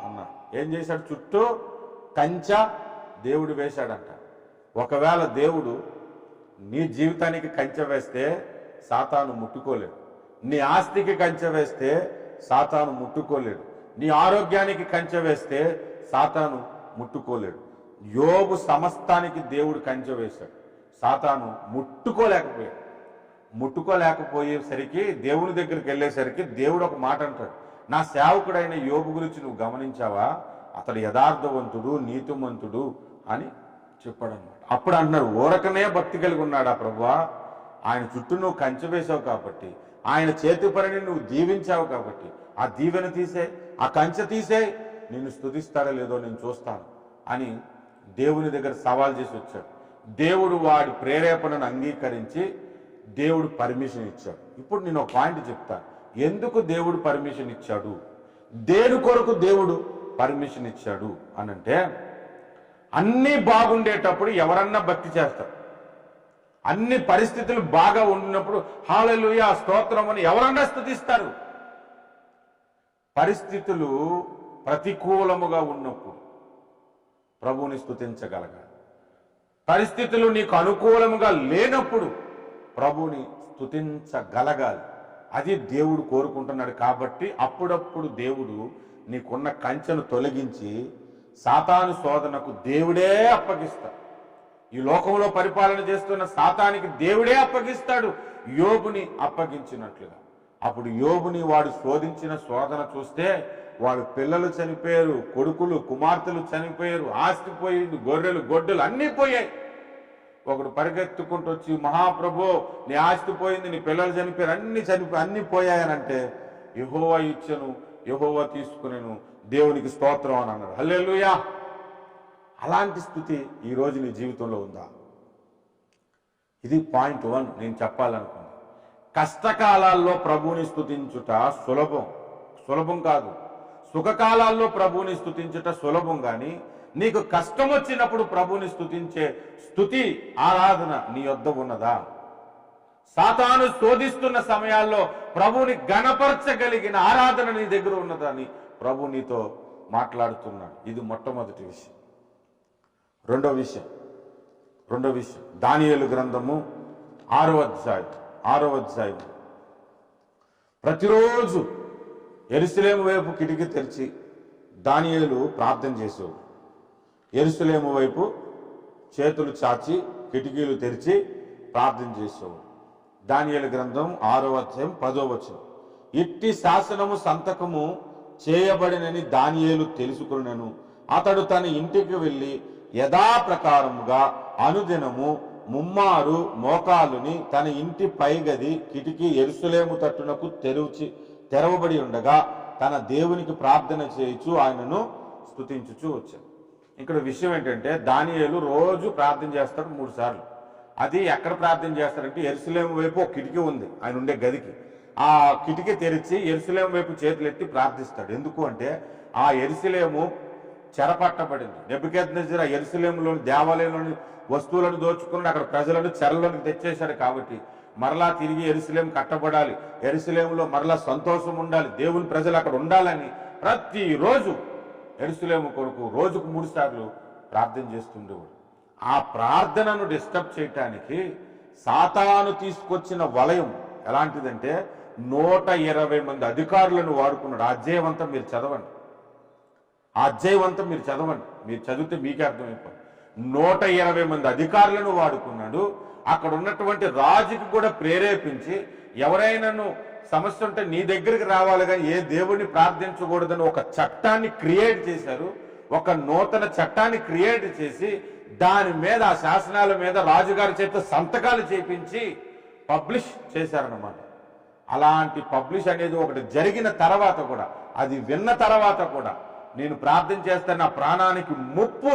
అన్నాడు. ఏం చేశాడు? చుట్టూ కంచె దేవుడు వేశాడంట. ఒకవేళ దేవుడు నీ జీవితానికి కంచె వేస్తే సాతాను ముట్టుకోలేడు. నీ ఆస్తికి కంచె వేస్తే సాతాను ముట్టుకోలేడు. నీ ఆరోగ్యానికి కంచె వేస్తే సాతాను ముట్టుకోలేడు. యోబు సమస్తానికి దేవుడు కంచె వేశాడు. సాతాను ముట్టుకోలేకపోయేసరికి, దేవుని దగ్గరికి వెళ్ళేసరికి దేవుడు ఒక మాట అంటాడు, నా సేవకుడైన యోబు గురించి నువ్వు గమనించావా? అతడు యథార్థవంతుడు, నీతిమంతుడు అని చెప్పాడన్నమాట. అప్పుడు అంటున్నారు, ఊరకనే భక్తి కలిగి ఉన్నాడా ప్రభువా? ఆయన చుట్టూ నువ్వు కంచె వేసావు కాబట్టి, ఆయన చేతి పనిని నువ్వు దీవించావు కాబట్టి, ఆ దీవెన తీసే, ఆ కంచె తీసే, నిన్ను స్తుతిస్తాడో లేదో నేను చూస్తాను అని దేవుని దగ్గర సవాల్ చేసి వచ్చాడు. దేవుడు వాడి ప్రేరేపణను అంగీకరించి దేవుడు పర్మిషన్ ఇచ్చాడు. ఇప్పుడు నేను ఒక పాయింట్ చెప్తాను. ఎందుకు దేవుడు పర్మిషన్ ఇచ్చాడు, దేని కొరకు దేవుడు పర్మిషన్ ఇచ్చాడు అనంటే, అన్నీ బాగుండేటప్పుడు ఎవరన్నా భక్తి చేస్తారు. అన్ని పరిస్థితులు బాగా ఉన్నప్పుడు హల్లెలూయా స్తోత్రం అని ఎవరన్నా స్తుతిస్తారు. పరిస్థితులు ప్రతికూలముగా ఉన్నప్పుడు ప్రభువుని స్తుతించగలగాలి. పరిస్థితులు నీకు అనుకూలముగా లేనప్పుడు ప్రభువుని స్తుతించగలగాలి. అది దేవుడు కోరుకుంటున్నాడు. కాబట్టి అప్పుడప్పుడు దేవుడు నీకున్న కంచెను తొలగించి సాతాను శోధనకు దేవుడే అప్పగిస్తాడు. ఈ లోకంలో పరిపాలన చేస్తున్న సాతానికి దేవుడే అప్పగిస్తాడు, యోబుని అప్పగించినట్లుగా. అప్పుడు యోబుని వాడు శోధించిన శోధన చూస్తే, వాడు పిల్లలు చనిపోయారు, కొడుకులు కుమార్తెలు చనిపోయారు, ఆస్తి పోయింది, గొర్రెలు గొడ్డలు అన్నీ పోయాయి. ఒకడు పరిగెత్తుకుంటూ వచ్చి, మహాప్రభు నీ ఆస్తి పోయింది, నీ పిల్లలు చనిపోయారు, అన్నీ పోయాయనంటే, యెహోవా ఇచ్చెను, యెహోవా తీసుకునేను, దేవునికి స్తోత్రం అని అన్నాడు. హల్లెలూయా. అలాంటి స్థితి ఈరోజు నీ జీవితంలో ఉందా? ఇది పాయింట్ 1 నేను చెప్పాలనుకున్నాను. కష్టకాలాల్లో ప్రభువుని స్తుతించుట సులభం కాదు. సుఖకాలాల్లో ప్రభువుని స్తుతించుట సులభం, కానీ నీకు కష్టం వచ్చినప్పుడు ప్రభువుని స్తుతించే స్తుతి ఆరాధన నీ యొద్ద ఉన్నదా? సాతాను శోధిస్తున్న సమయాల్లో ప్రభువుని గణపరచగలిగిన ఆరాధన నీ దగ్గర ఉన్నదా అని ప్రభు నీతో మాట్లాడుతున్నాడు. ఇది మొట్టమొదటి విషయం. రెండో విషయం దానియేలు గ్రంథము 6వ అధ్యాయం. ప్రతిరోజు యెరూషలేము వైపు కిటికీ తెరిచి దానియేలు ప్రార్థన చేసేవాడు. యెరూషలేము వైపు చేతులు చాచి కిటికీలు తెరిచి ప్రార్థన చేసేవాడు. దానియేలు గ్రంథం 6వ అధ్యాయం 10వ వచనం. ఇట్టి శాసనము సంతకము చేయబడినని దానియేలు తెలుసుకున్నను. అతడు తన ఇంటికి వెళ్ళి యథాప్రకారముగా అనుదినము ముమ్మారు మోకాలుని తన ఇంటి పైగది కిటికీ యెరూషలేము తట్టునకు తెరవబడి ఉండగా తన దేవునికి ప్రార్థన చేయుచు ఆయనను స్తుతించుచు వచ్చాడు. ఇక్కడ విషయం ఏంటంటే దానియేలు రోజు ప్రార్థన చేస్తాడు 3 సార్లు. అది ఎక్కడ ప్రార్థన చేస్తాడంటే యెరూషలేము వైపు ఒక కిటికీ ఉంది ఆయన ఉండే గదికి. ఆ కిటికీ తెరిచి యెరూషలేము వైపు చేతులెత్తి ప్రార్థిస్తాడు. ఎందుకు అంటే ఆ యెరూషలేము చెరపట్టబడింది. నెబుకద్నెజర్ ఆ యెరూషలేములోని దేవాలయంలోని వస్తువులను దోచుకుని అక్కడ ప్రజలను చెరలోకి తెచ్చేశాడు. కాబట్టి మరలా తిరిగి యెరూషలేము కట్టబడాలి, యెరూషలేములో మరలా సంతోషం ఉండాలి, దేవుని ప్రజలు అక్కడ ఉండాలని ప్రతిరోజు యెరూషలేము కొరకు రోజుకు 3 సార్లు ప్రార్థన చేస్తుండేవాడు. ఆ ప్రార్థనను డిస్టర్బ్ చేయటానికి సాతాను తీసుకొచ్చిన వలయం ఎలాంటిదంటే 120 మంది అధికారులను వాడుకున్నాడు. ఆ అధ్యాయం అంతా మీరు చదవండి. మీరు చదివితే మీకే అర్థమైపోయింది. 120 మంది అధికారులను వాడుకున్నాడు. అక్కడ ఉన్నటువంటి రాజుకి కూడా ప్రేరేపించి ఎవరైనాను సమస్య ఉంటే నీ దగ్గరికి రావాలి కానీ ఏ దేవుడిని ప్రార్థించకూడదని ఒక చట్టాన్ని క్రియేట్ చేశారు. ఒక నూతన చట్టాన్ని క్రియేట్ చేసి దాని మీద ఆ శాసనాల మీద రాజుగారి చేత సంతకాలు చేపించి పబ్లిష్ చేశారన్నమాట. అలాంటి పబ్లిష్ అనేది ఒకటి జరిగిన తర్వాత కూడా, అది విన్న తర్వాత కూడా నేను ప్రార్థన చేస్తే నా ప్రాణానికి ముప్పు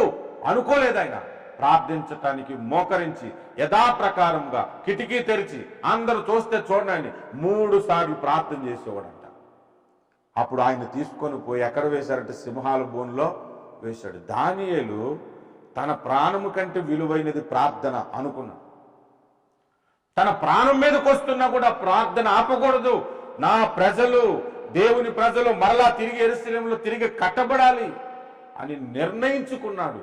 అనుకోలేదు. ఆయన ప్రార్థించటానికి మోకరించి యథాప్రకారంగా కిటికీ తెరిచి అందరూ చూస్తే చూడండి 3 సార్లు ప్రార్థన చేసేవాడంట. అప్పుడు ఆయన తీసుకొని పోయి ఎక్కడ వేశారంటే సింహాల బోన్లో వేశాడు. దానియేలు తన ప్రాణము కంటే విలువైనది ప్రార్థన అనుకున్నాడు. తన ప్రాణం మీదకి వస్తున్నా కూడా ప్రార్థన ఆపకూడదు. నా ప్రజలు, దేవుని ప్రజలు మరలా తిరిగి యెరూషలేములో తిరిగి కట్టబడాలి అని నిర్ణయించుకున్నాడు.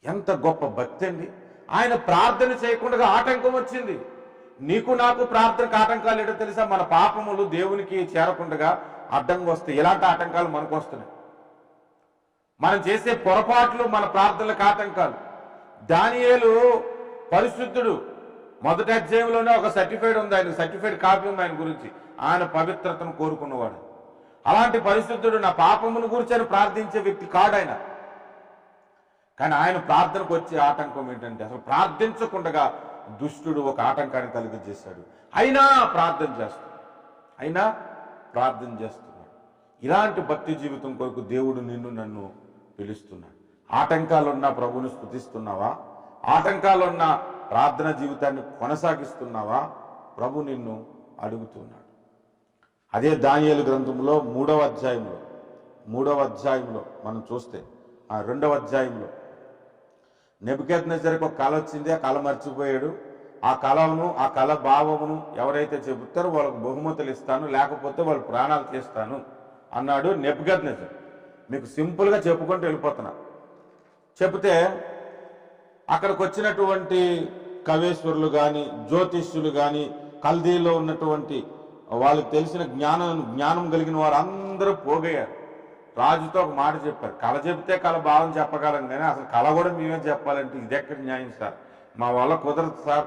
ఎంత గొప్ప భక్తి అండి! ఆయన ప్రార్థన చేయకుండా ఆటంకం వచ్చింది. నీకు నాకు ప్రార్థనకు ఆటంకాలు ఏంటో తెలుసా? మన పాపములు దేవునికి చేరకుండా అడ్డంగా వస్తాయి. ఇలాంటి ఆటంకాలు మనకు వస్తున్నాయి. మనం చేసే పొరపాట్లు మన ప్రార్థనలకు ఆటంకాలు. దానియేలు పరిశుద్ధుడు. మొదటి అధ్యాయంలోనే ఒక సర్టిఫైడ్ ఉంది, ఆయన సర్టిఫైడ్ కాపీ ఉంది ఆయన గురించి. ఆయన పవిత్రతను కోరుకున్నవాడు. అలాంటి పరిశుద్ధుడు నా పాపమును గురించి అని ప్రార్థించే వ్యక్తి కాడు ఆయన. కానీ ఆయన ప్రార్థనకు వచ్చే ఆటంకం ఏంటంటే అసలు ప్రార్థించకుండా దుష్టుడు ఒక ఆటంకాన్ని కలిగజేశాడు. అయినా ప్రార్థన చేస్తున్నాడు. ఇలాంటి భక్తి జీవితం కొరకు దేవుడు నిన్ను నన్ను పిలుస్తున్నాడు. ఆటంకాలున్నా ప్రభువును స్తుతిస్తున్నావా? ఆటంకాలున్నా ప్రార్థన జీవితాన్ని కొనసాగిస్తున్నావా? ప్రభు నిన్ను అడుగుతున్నాడు. అదే దానియేలు గ్రంథంలో 3వ అధ్యాయంలో మనం చూస్తే 2వ అధ్యాయంలో నెబుకద్నెజరుకు ఒక కళ వచ్చింది. ఆ కళ మర్చిపోయాడు. ఆ కళ భావమును ఎవరైతే చెబుతారో వాళ్ళకు బహుమతులు ఇస్తాను, లేకపోతే వాళ్ళు ప్రాణాలు తీస్తాను అన్నాడు నెబుకద్నెజరు. మీకు సింపుల్గా చెప్పుకుంటూ వెళ్ళిపోతున్నా. చెబితే అక్కడికి వచ్చినటువంటి కవేశ్వరులు కానీ, జ్యోతిష్యులు కానీ, కల్దీలో ఉన్నటువంటి వాళ్ళకి తెలిసిన జ్ఞానం కలిగిన వారు అందరూ పోగయ్యారు. రాజుతో ఒక మాట చెప్పారు, కళ చెప్తే కళ భావం చెప్పగలం కానీ అసలు కళ కూడా మేమే చెప్పాలంటే ఇదెక్కడ న్యాయం సార్, మా వల్ల కుదరదు సార్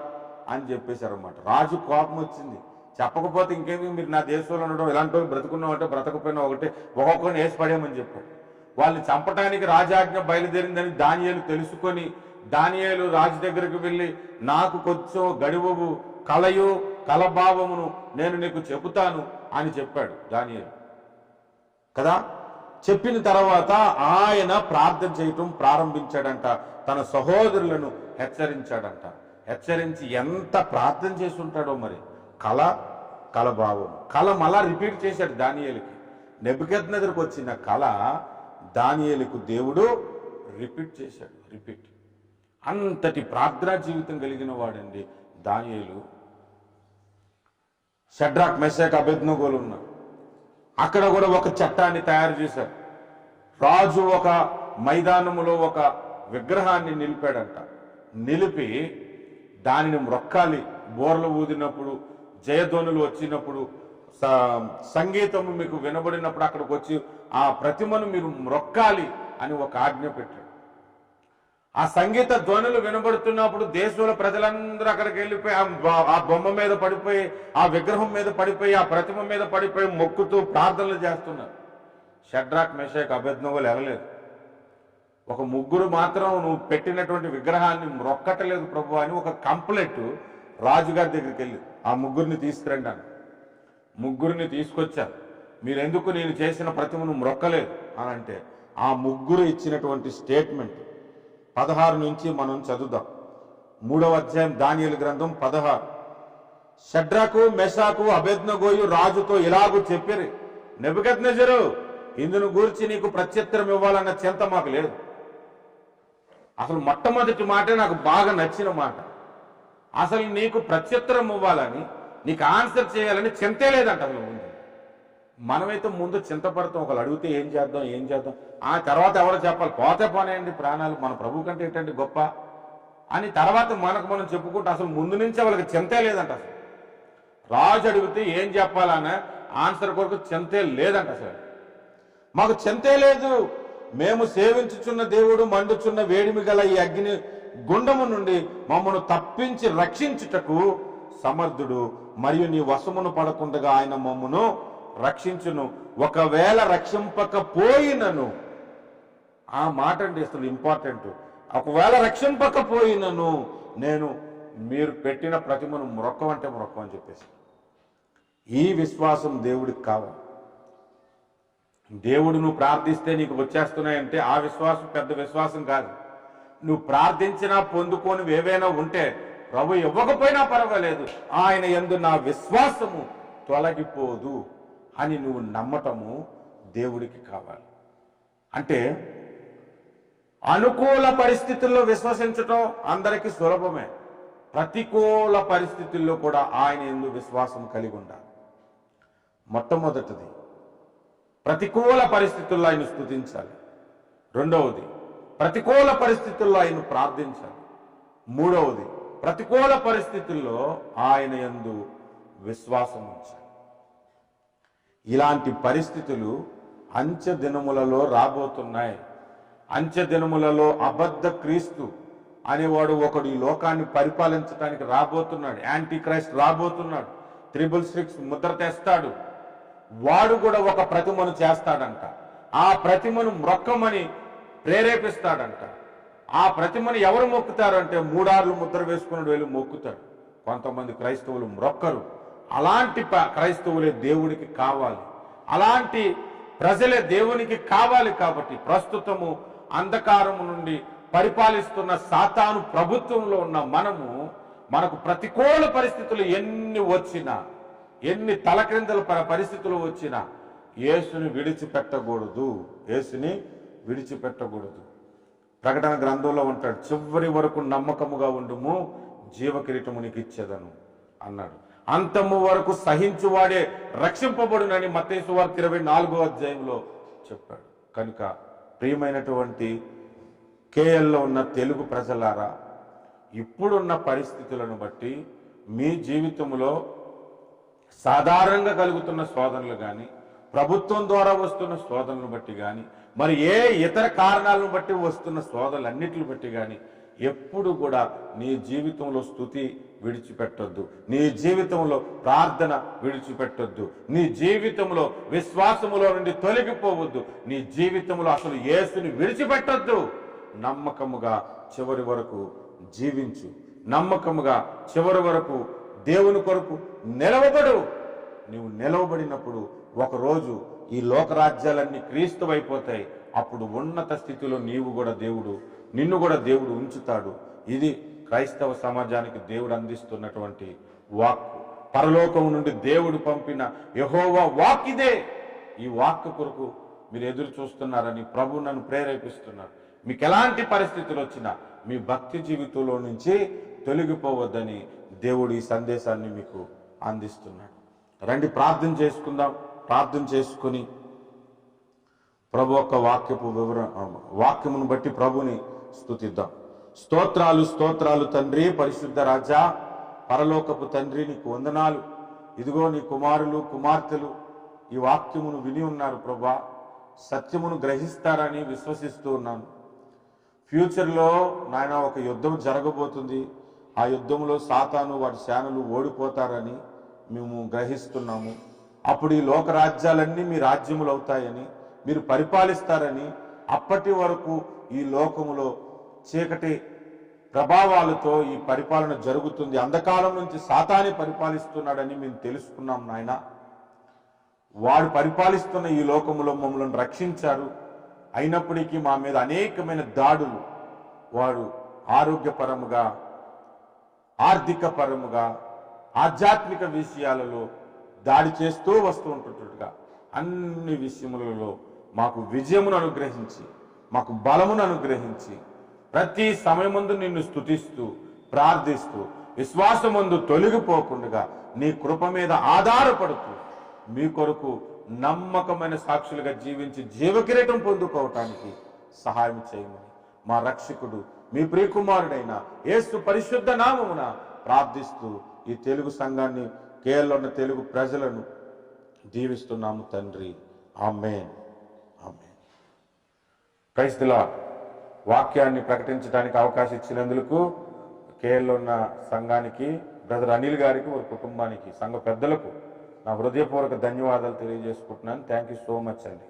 అని చెప్పేశారు అన్నమాట. రాజు కోపం వచ్చింది. చెప్పకపోతే ఇంకేమి, మీరు నా దేశంలో ఉండడం, ఇలాంటి వాళ్ళు బ్రతుకున్నామంటే బ్రతకపోయినా ఒకటి, ఒక్కొక్కరిని వేసి పడేయమని చెప్పారు. వాళ్ళని చంపడానికి రాజాజ్ఞ బయలుదేరిందని దానియేలు తెలుసుకొని దానియేలు రాజు దగ్గరికి వెళ్ళి నాకు కొంచెం గడివవు, కలభావమును నేను నీకు చెబుతాను అని చెప్పాడు దానియేలు కదా. చెప్పిన తర్వాత ఆయన ప్రార్థన చేయటం ప్రారంభించాడంట. తన సహోదరులను హెచ్చరించాడంట. హెచ్చరించి ఎంత ప్రార్థన చేసి ఉంటాడో మరి. కలభావం మళ్ళా రిపీట్ చేశాడు దానియేలుకి. నెబుకద్నెజరుకు వచ్చిన కళ దానియేలుకు దేవుడు రిపీట్ చేశాడు. అంతటి ప్రార్థనా జీవితం కలిగిన వాడండి దానియేలు. షడ్రాక్ మెషక్ అబేద్నెగోలు ఉన్నారు. అక్కడ కూడా ఒక చట్టాన్ని తయారు చేశారు. రాజు ఒక మైదానములో ఒక విగ్రహాన్ని నిలిపాడంట. నిలిపి దానిని మ్రొక్కాలి, బోర్లు ఊదినప్పుడు, జయధ్వనులు వచ్చినప్పుడు, సంగీతము మీకు వినబడినప్పుడు అక్కడికి వచ్చి ఆ ప్రతిమను మీరు మ్రొక్కాలి అని ఒక ఆజ్ఞ పెట్టాడు. ఆ సంగీత ధ్వనులు వినబడుతున్నప్పుడు దేశంలో ప్రజలందరూ అక్కడికి వెళ్ళిపోయి ఆ బొమ్మ మీద పడిపోయి, ఆ విగ్రహం మీద పడిపోయి, ఆ ప్రతిమ మీద పడిపోయి మొక్కుతూ ప్రార్థనలు చేస్తున్నారు. షడ్రాక్ మెషక్ అబేద్నెగోలు ఎగలేదు. ఒక ముగ్గురు మాత్రం నువ్వు పెట్టినటువంటి విగ్రహాన్ని మ్రొక్కటలేదు ప్రభు అని ఒక కంప్లైంట్ రాజుగారి దగ్గరికి వెళ్ళి ఆ ముగ్గురిని తీసుకురండి అని. ముగ్గురిని తీసుకొచ్చారు. మీరెందుకు నేను చేసిన ప్రతిమను మ్రొక్కలేదు అని అంటే ఆ ముగ్గురు ఇచ్చినటువంటి స్టేట్మెంట్ 16 నుంచి మనం చదువుదాం. 3వ అధ్యాయం దానియేలు గ్రంథం 16. షడ్రకు మెషాకు అబేద్నెగోయు రాజుతో ఇలాగూ చెప్పిరి, నెబుకద్నెజరు, ఇందును గూర్చి నీకు ప్రత్యుత్తరం ఇవ్వాలన్న చింత మాకు లేదు. అసలు మొట్టమొదటి మాటే నాకు బాగా నచ్చిన మాట. అసలు నీకు ప్రత్యుత్తరం ఇవ్వాలని, నీకు ఆన్సర్ చేయాలని చింతే లేదంట అసలు ముందు. మనమైతే ముందు చింతపడతాం, ఒకళ్ళు అడిగితే ఏం చేద్దాం, ఆ తర్వాత ఎవరో చెప్పాలి, పోతే పోనేయండి ప్రాణాలు, మన ప్రభు కంటే ఏంటంటే గొప్ప అని తర్వాత మనకు మనం చెప్పుకుంటూ అసలు ముందు నుంచి వాళ్ళకి చింతే లేదంట. అసలు రాజు అడిగితే ఏం చెప్పాలన్న ఆన్సర్ కొరకు చింతే లేదంట. అసలు మాకు చింతే లేదు, మేము సేవించుచున్న దేవుడు మండుచున్న వేడిమి గల ఈ అగ్ని గుండము నుండి మమ్మను తప్పించి రక్షించుటకు సమర్థుడు, మరియు నీ వశమును పడకుండా ఆయన మమ్మను రక్షించును. ఒకవేళ రక్షింపకపోయినను, ఆ మాట అండి అసలు ఇంపార్టెంట్. ఒకవేళ రక్షింపకపోయినను నేను మీరు పెట్టిన ప్రతిమను మ్రొక్కమంటే మ్రొక్కమని చెప్పేసి. ఈ విశ్వాసం దేవుడికి కావాలి. దేవుడు నువ్వు ప్రార్థిస్తే నీకు వచ్చేస్తున్నాయంటే ఆ విశ్వాసం పెద్ద విశ్వాసం కాదు. నువ్వు ప్రార్థించినా పొందుకొని ఏవైనా ఉంటే ప్రభు ఇవ్వకపోయినా పర్వాలేదు, ఆయన యందు నా విశ్వాసము తొలగిపోదు అని నువ్వు నమ్మటము దేవుడికి కావాలి. అంటే అనుకూల పరిస్థితుల్లో విశ్వసించటం అందరికీ సులభమే. ప్రతికూల పరిస్థితుల్లో కూడా ఆయన యందు విశ్వాసం కలిగి ఉండాలి. మొట్టమొదటిది ప్రతికూల పరిస్థితుల్లో ఆయన స్తుతించాలి. రెండవది ప్రతికూల పరిస్థితుల్లో ఆయన ప్రార్థించాలి. మూడవది ప్రతికూల పరిస్థితుల్లో ఆయన యందు విశ్వాసం ఉంచాలి. ఇలాంటి పరిస్థితులు అంచె దినములలో రాబోతున్నాయి. అంచె దినములలో అబద్ధ క్రీస్తు అనేవాడు ఒకడు ఈ లోకాన్ని పరిపాలించడానికి రాబోతున్నాడు. యాంటీ క్రైస్ట్ రాబోతున్నాడు. 666 ముద్ర తెస్తాడు. వాడు కూడా ఒక ప్రతిమను చేస్తాడంట. ఆ ప్రతిమను మ్రొక్కమని ప్రేరేపిస్తాడంట. ఆ ప్రతిమను ఎవరు మొక్కుతారు అంటే 3 ఆర్లు ముద్ర వేసుకున్నాడు వెళ్ళి మొక్కుతాడు. కొంతమంది క్రైస్తవులు మ్రొక్కరు. అలాంటి క్రైస్తవులే దేవుడికి కావాలి. అలాంటి ప్రజలే దేవునికి కావాలి. కాబట్టి ప్రస్తుతము అంధకారము నుండి పరిపాలిస్తున్న సాతాను ప్రభుత్వంలో ఉన్న మనకు ప్రతికూల పరిస్థితులు ఎన్ని వచ్చినా, ఎన్ని తలక్రిందల పరిస్థితులు వచ్చినా యేసుని విడిచిపెట్టకూడదు. యేసుని విడిచిపెట్టకూడదు. ప్రకటన గ్రంథంలో ఉంటాడు, చివరి వరకు నమ్మకముగా ఉండుము, జీవ కిరీటము నీకు ఇచ్చేదను అన్నాడు. అంతము వరకు సహించువాడే రక్షింపబడునని మత్తయి సువార్త 24వ అధ్యాయంలో చెప్పాడు. కనుక ప్రియమైనటువంటి కేఎల్లో ఉన్న తెలుగు ప్రజలారా, ఇప్పుడున్న పరిస్థితులను బట్టి మీ జీవితంలో సాధారణంగా కలుగుతున్న శోధనలు కానీ, ప్రభుత్వం ద్వారా వస్తున్న శోధనలను బట్టి కానీ, మరి ఏ ఇతర కారణాలను బట్టి వస్తున్న శోధనలన్నిటిని బట్టి కానీ ఎప్పుడు కూడా నీ జీవితంలో స్తుతి విడిచిపెట్టొద్దు. నీ జీవితంలో ప్రార్థన విడిచిపెట్టొద్దు. నీ జీవితంలో విశ్వాసములో నుండి తొలగిపోవద్దు. నీ జీవితంలో అసలు యేసుని విడిచిపెట్టొద్దు. నమ్మకముగా చివరి వరకు జీవించు. నమ్మకముగా చివరి వరకు దేవుని కొరకు నిలవబడు. నీవు నిలవబడినప్పుడు ఒకరోజు ఈ లోకరాజ్యాలన్నీ క్రీస్తువైపోతాయి. అప్పుడు ఉన్నత స్థితిలో నిన్ను కూడా దేవుడు ఉంచుతాడు. ఇది క్రైస్తవ సమాజానికి దేవుడు అందిస్తున్నటువంటి వాక్కు. పరలోకం నుండి దేవుడు పంపిన యెహోవా వాక్ ఇదే. ఈ వాక్కు కొరకు మీరు ఎదురు చూస్తున్నారని ప్రభు నన్ను ప్రేరేపిస్తున్నారు. మీకు ఎలాంటి పరిస్థితులు వచ్చినా మీ భక్తి జీవితంలో నుంచి తొలగిపోవద్దని దేవుడు ఈ సందేశాన్ని మీకు అందిస్తున్నాడు. రండి ప్రార్థన చేసుకుందాం. ప్రార్థన చేసుకుని ప్రభు యొక్క వాక్యమును బట్టి ప్రభుని స్తుతిద్దాం. స్తోత్రాలు స్తోత్రాలు తండ్రి, పరిశుద్ధ రాజా, పరలోకపు తండ్రి, నీకు వందనాలు. ఇదిగో నీ కుమారులు కుమార్తెలు ఈ వాక్యమును విని ఉన్నారు ప్రభా. సత్యమును గ్రహిస్తారని విశ్వసిస్తూ ఉన్నాను. ఫ్యూచర్లో నాయన ఒక యుద్ధం జరగబోతుంది. ఆ యుద్ధంలో సాతాను వాడి సేనలు ఓడిపోతారని మేము గ్రహిస్తున్నాము. అప్పుడు ఈ లోకరాజ్యాలన్నీ మీ రాజ్యములు అవుతాయని, మీరు పరిపాలిస్తారని, అప్పటి వరకు ఈ లోకములో చీకటి ప్రభావాలతో ఈ పరిపాలన జరుగుతుంది, అంధకారం నుంచి సాతానే పరిపాలిస్తున్నాడని మేము తెలుసుకున్నాం నాయన. వాడు పరిపాలిస్తున్న ఈ లోకములో మమ్మల్ని రక్షించారు. అయినప్పటికీ మా మీద అనేకమైన దాడులు వాడు ఆరోగ్యపరముగా, ఆర్థిక పరముగా, ఆధ్యాత్మిక విషయాలలో దాడి చేస్తూ వస్తూ ఉంటుండగా అన్ని విషయములలో మాకు విజయమును అనుగ్రహించి, మాకు బలమును అనుగ్రహించి, ప్రతి సమయమందు నిన్ను స్తుతిస్తూ ప్రార్థిస్తూ విశ్వాసమందు తొలగిపోకుండా నీ కృప మీద ఆధారపడుతూ మీ కొరకు నమ్మకమైన సాక్షులుగా జీవించి జీవకిరీటం పొందుకోవటానికి సహాయం చేయమని మా రక్షకుడు మీ ప్రియకుమారుడైన యేసు పరిశుద్ధ నామమున ప్రార్థిస్తూ ఈ తెలుగు సంఘాన్ని, కేరళలో ఉన్న తెలుగు ప్రజలను దీవిస్తున్నాము తండ్రి. Amen, amen. Praise the lord. వాక్యాన్ని ప్రకటించడానికి అవకాశం ఇచ్చినందుకు కేరళలో ఉన్న సంఘానికి, బ్రదర్ అనిల్ గారికి, వారి కుటుంబానికి, సంఘ పెద్దలకు నా హృదయపూర్వక ధన్యవాదాలు తెలియజేసుకుంటున్నాను. థ్యాంక్ యూ సో మచ్ అండి.